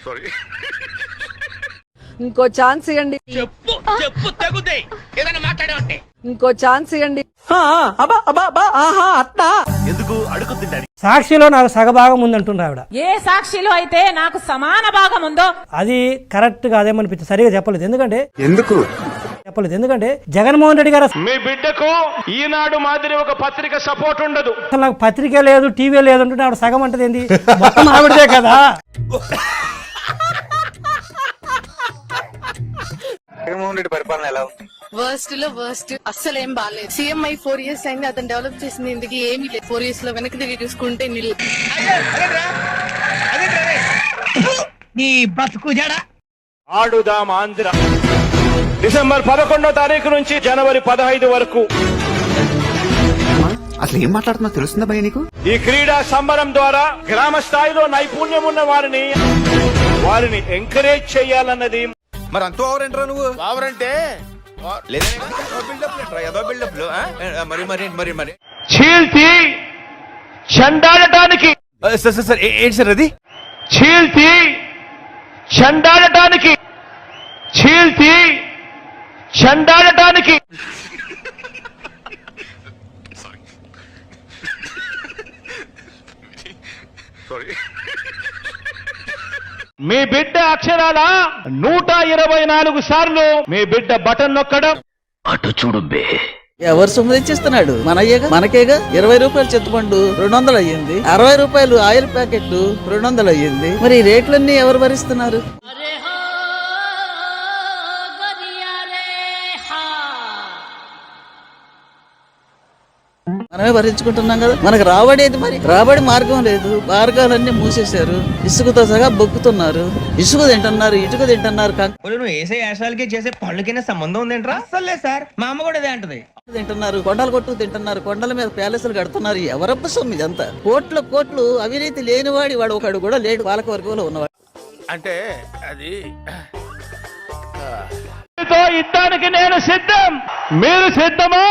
Sorry. ఇంకో chance ఇవ్వండి. చెప్పు చెప్పు తగుదే ఏదైనా మాట్లాడవంటే ఇంకో ఛాన్స్ ఇవ్వండి. ఎందుకు అడుగు తింటాడు? సాక్షిలో నాకు సగభాగం ఉందంటున్నారు ఆవిడ. ఏ సాక్షిలో అయితే నాకు సమాన భాగం ఉందో అది కరెక్ట్ గా అదేమనిపించింది, సరిగా చెప్పలేదు. ఎందుకంటే జగన్మోహన్ రెడ్డి గారు మీ బిడ్డకు ఈనాడు మాదిరి ఒక పత్రిక సపోర్ట్ ఉండదు. అసలు నాకు పత్రిక లేదు, టీవీ లేదు అంటుంటే ఆవిడ సగం అంటది ఏంది? మొత్తం ఆవిడదే కదా. జగన్మోహన్ రెడ్డి పరిపాలన ఎలా ఉంది? వర్స్ట్ లో వర్స్ట్, అస్సలు ఏం బాగాలేదు. సీఎం 4 years అయింది, అతను డెవలప్ చేసింది ఇందుకు ఏమీ లేదు. 4 years లో వెనక్కి తిరిగి చూసుకుంటే నిల్. నీ బతుకు జడ ఆడుదాం ఆంధ్ర. డిసెంబర్ 11వ తారీఖు నుంచి జనవరి 15 వరకు అసలు ఏం మాట్లాడుతున్నా తెలుస్తుందా భయ్య నీకు? ఈ క్రీడా సంబరం ద్వారా గ్రామ స్థాయిలో నైపుణ్యం ఉన్న వారిని ఎంకరేజ్ చేయాలన్నది. మరి అంతూ ఓవరంటరా నువ్వు? ఓవరంటే మరి చీల్తి చండాడటానికి సార్ ఏంటి సార్ అది? చీల్తి చండాడటానికి చీల్తి చండాడటానికి సారీ. మీ బిడ్డ అక్షరాల 124 సార్లు మీ బిడ్డ బటన్ నొక్కడం. అటు చూడు బే. ఎవరు సొమ్ము తెచ్చిస్తున్నాడు? మనకేగా 20 రూపాయలు చింతపండు 200 అయ్యింది, 60 రూపాయలు ఆయిల్ ప్యాకెట్ 200 అయ్యింది. మరి ఈ రేట్లన్నీ ఎవరు భరిస్తున్నారు? మనమే భరించుకుంటున్నాం కదా. మనకు రాబడేది, మరి రాబడి మార్గం లేదు. మార్గాలన్నీ మూసేశారు. ఇసుకతో సగా బొక్కుతున్నారు. ఇసుక తింటున్నారు, ఇటుక తింటున్నారు. నువ్వు వేసే యాశాలకి చేసే పళ్ళకైనా సంబంధం ఉందేంట్రా? అసలు లేదు సార్, మా అమ్మ కూడా అదే అంటది. తింటున్నారు, కొండలు కొట్టుకు తింటున్నారు, కొండల మీద ప్యాలెస్లు కడుతున్నారు. ఎవరబ్బ సొమ్ము ఇదంతా? కోట్లు అవినీతి లేనివాడి వాడు ఒకడు కూడా లేడు. వాళ్ళక వర్గంలో ఉన్నవాడు అంటే అది యుద్ధానికి నేను సిద్ధం, మీరు సిద్ధమా?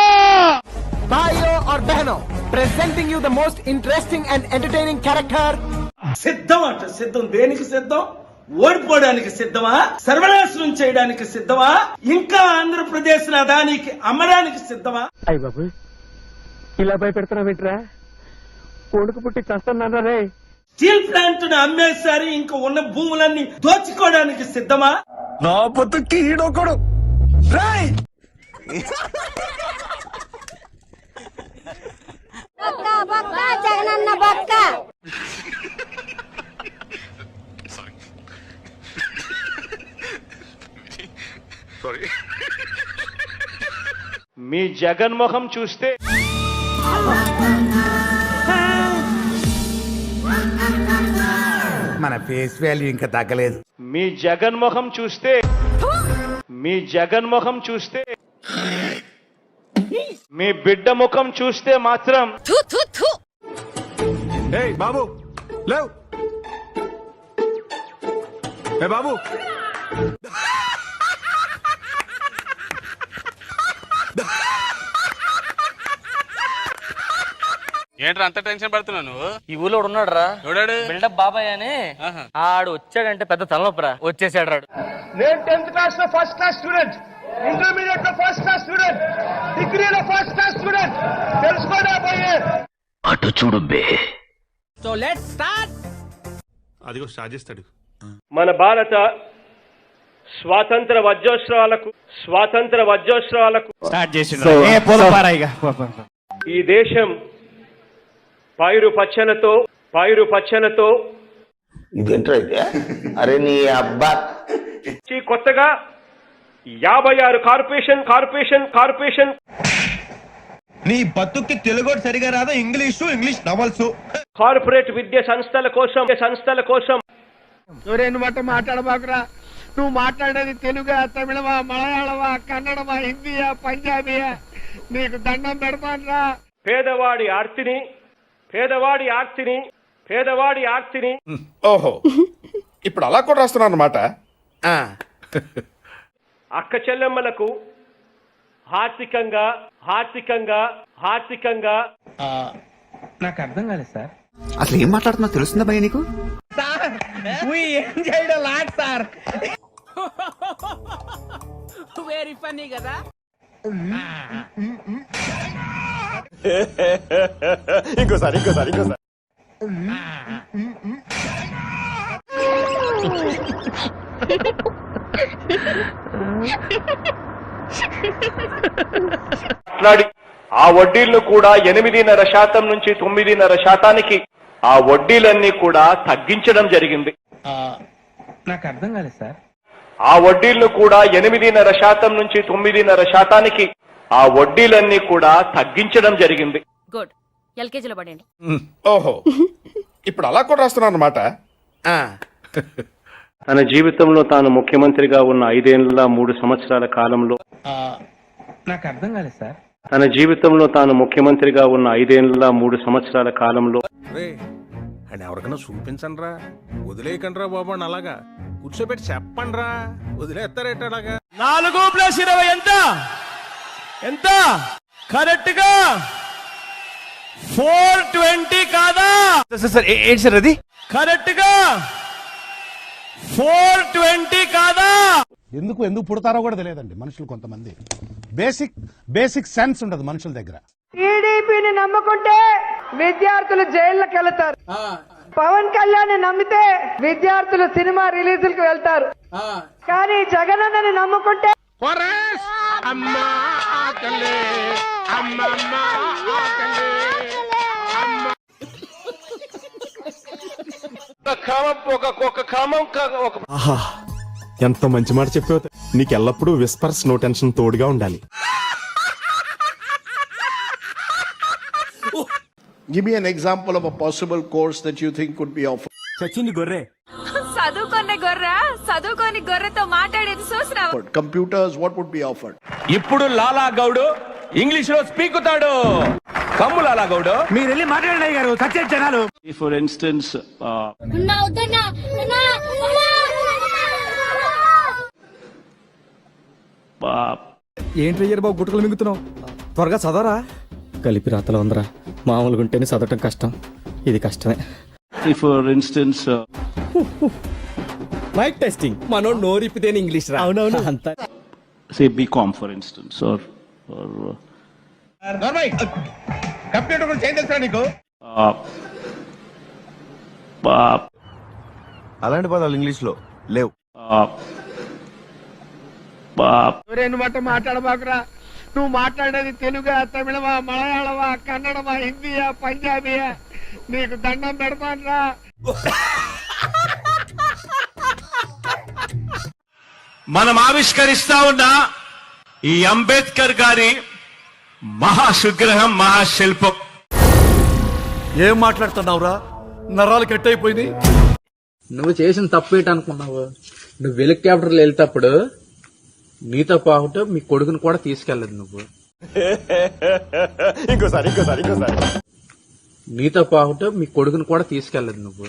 भाइयों और बहनों, presenting you the most interesting and entertaining character. సిద్ధం అంట. సిద్ధం దేనికి సిద్ధం? ఓడిపోవడానికి సిద్ధమా? సర్వనాశనం చేయడానికి సిద్ధమా? ఇంకా ఆంధ్రప్రదేశ్ అదానికి అమ్మడానికి సిద్ధమా? అయ్య బాబు, ఇలా భయపెడుతున్నా వింటరా? కొడుకు పుట్టి చస్తున్నారే. స్టీల్ ప్లాంట్ ను అమ్మేశారు, ఇంకా ఉన్న భూములన్నీ దోచుకోవడానికి సిద్ధమా? నా పొత్తుకి ఈడొకడు జగనన్న బొక్క. సారీ. మీ జగన్మోహం చూస్తే మన ఫేస్ వాల్యూ ఇంకా తగ్గలేదు. మీ జగన్మోహం చూస్తే మీ బిడ్డ ముఖం చూస్తే మాత్రం ఏయ్ బాబు లేవ్. ఏ బాబు ఏంట్రా అంత టెన్షన్ పడుతున్నావు నువ్వు? ఈ ఊళ్ళో ఉన్నాడు రా, బిల్డప్ బాబాయ్ అని. ఆడు వచ్చాడంటే పెద్ద తలనొప్పరా. వచ్చేసాడు రాడు. నేను 10th క్లాస్ లో ఫస్ట్ క్లాస్ స్టూడెంట్, ఇంటర్మీడియట్ లో ఫస్ట్ క్లాస్ స్టూడెంట్, డిగ్రీలో ఫస్ట్ క్లాస్ స్టూడెంట్. తెలుసుకోడా పోయే. అటు చూడు బే. So let's start. అదిగో స్టార్ట్ చేస్తాడు. మన భారత స్వాతంత్ర వజ్రోత్సవాలకు స్టార్ట్ చేసి ఈ దేశం పైరు పచ్చనతో ఇదేంట్రా అయితే? అరే నీ అబ్బా, కొత్తగా 56 కార్పొరేషన్ నీ బతుక్కి తెలుగు సరిగా రాదా? English novels. కార్పొరేట్ విద్యా సంస్థల కోసం నువ్వు మాట్లాడబాకురా. నువ్వు మాట్లాడేది తెలుగా, తమిళమా, మలయాళమా, కన్నడమా, హిందీయా, పంజాబీయా? నీకు దండం పెడతాన్రా. పేదవాడి ఆర్తిని ఓహో, ఇప్పుడు అలా కూడా రాస్తున్నాను అన్నమాట. అక్క చెల్లెమ్మలకు ఆర్థికంగా నాకు అర్థం కాలేదు సార్. అసలు ఏం మాట్లాడుతున్నా తెలుస్తుందా భయ్య నీకు? Sir we enjoyed a lot, sir. Very funny కదా. ఇంకోసారి మాట్లాడి ఆ వడ్డీలను కూడా 8.5% నుంచి 9.5%కి ఆ వడ్డీలన్నీ కూడా తగ్గించడం జరిగింది. నాకు అర్థం కాలేదు సార్. ఆ వడ్డీలను కూడా 8.5% నుంచి 9.5%కి ఆ వడ్డీలన్నీ కూడా తగ్గించడం జరిగింది. గుడ్, ఎల్కేజీలో పడండి. ఓహో, ఇప్పుడు అలా కూడా రాస్తున్నాను అన్నమాట. తన జీవితంలో తాను ముఖ్యమంత్రిగా ఉన్న 5 ఏళ్ల 3 సంవత్సరాల కాలంలో నాకు అర్థం కాలేదు సార్. తన జీవితంలో తాను ముఖ్యమంత్రిగా ఉన్న 5 ఏళ్ల 3 సంవత్సరాల కాలంలో అని ఎవరికైనా చూపించండి రా, వదిలేయకండి రా బాబు అని అలాగా కూర్చోబెట్టి చెప్పండి రా, వదిలేస్తారేట అలాగా. 4+20 ఎంత కరెక్ట్ గా 420 కాదా సార్ ఏంటి సార్ అది? కరెక్ట్ గా 420 కాదా? ఎందుకు పుడతారో కూడా తెలియదండి మనుషులు. కొంతమంది బేసిక్ సెన్స్ ఉండదు మనుషుల దగ్గర. టీడీపీని నమ్ముకుంటే విద్యార్థులు జైళ్ళకి వెళ్తారు. పవన్ కళ్యాణ్ నమ్మితే విద్యార్థులు సినిమా రిలీజులకు వెళ్తారు. కానీ జగనన్నని నమ్ముకుంటే ఆహా, ఎంత మంచి మాట చెప్పావు. నీకు ఎల్లప్పుడూ విస్పర్స్, నో టెన్షన్ తోడుగా ఉండాలి. Give me an example of a possible course that you think could be offered. చచ్చింది గొర్రె. చదువుకొని గొర్రెతో మాట్లాడేది చూసినావా? Computers, what would be offered? ఇప్పుడు లాలా గౌడు ఇంగ్లీష్ లో స్పీకుతాడు. కమ్ము లాలా గౌడు. మీరు వెళ్ళి మాట్లాడండి గారు, సత్య జనాలు. ఫర్ ఇన్స్టెన్స్ ఏంటి అయ్యారు బాబు గుట్టకలు మింగుతున్నావు? త్వరగా చదవరా. కలిపి రాతలో ఉందరా, మామూలుగా ఉంటేనే చదవటం కష్టం, ఇది కష్టమే. ఫర్ ఇన్స్టెన్స్ మైక్ టెస్టింగ్, మనోడు నోరిపితేనే ఇంగ్లీష్ రా. అవునవును, అంతా say BCom for instance or computer గురించి ఏం తెలుసా నీకు? అలాంటి పదాలు ఇంగ్లీష్ లో లేవు. నువ్వు అట్ట మాట్లాడబాకురా. నువ్వు మాట్లాడేది తెలుగా, తమిళమా, మలయాళమా, కన్నడమా, హిందీయా, పంజాబీయా? నీకు దండం పెడతాను రా. మనం ఆవిష్కరిస్తా ఉన్న ఈ అంబేద్కర్ గారి మహాశుగ్రహం, మహాశిల్పం. ఏం మాట్లాడుతున్నావురా? నరాలు కట్ అయిపోయింది. నువ్వు చేసిన తప్పేటనుకున్నావు. నువ్వు హెలికాప్టర్లో వెళ్తేప్పుడు నీతో పాటు మీ కొడుకుని కూడా తీసుకెళ్ళదు. నువ్వు ఇంకోసారి నీతో పాటు మీ కొడుకుని కూడా తీసుకెళ్ళదు. నువ్వు